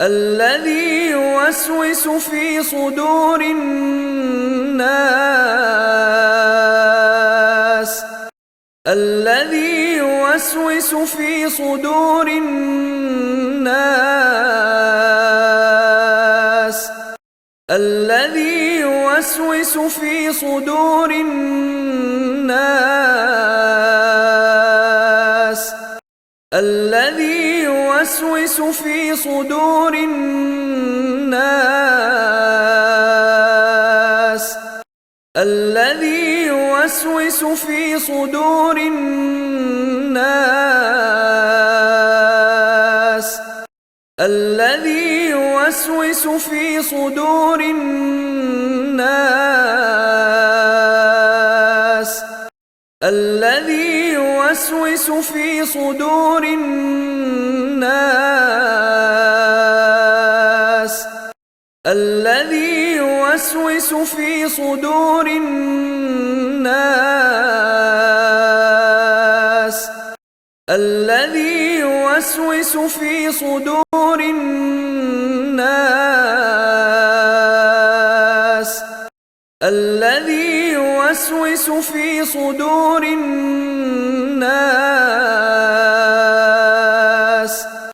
الذي يوسوس في صدور الناس الذي يوسوس في صدور الناس الذي يوسوس في صدور الناس الذي يوسوس في صدور الناس الذي يوسوس في صدور الناس الذي يوسوس في صدور الناس الذي يوسوس في صدور الناس الذي يوسوس في صدور الناس الذي يوسوس في صدور الناس الذي يوسوس في صدور الناس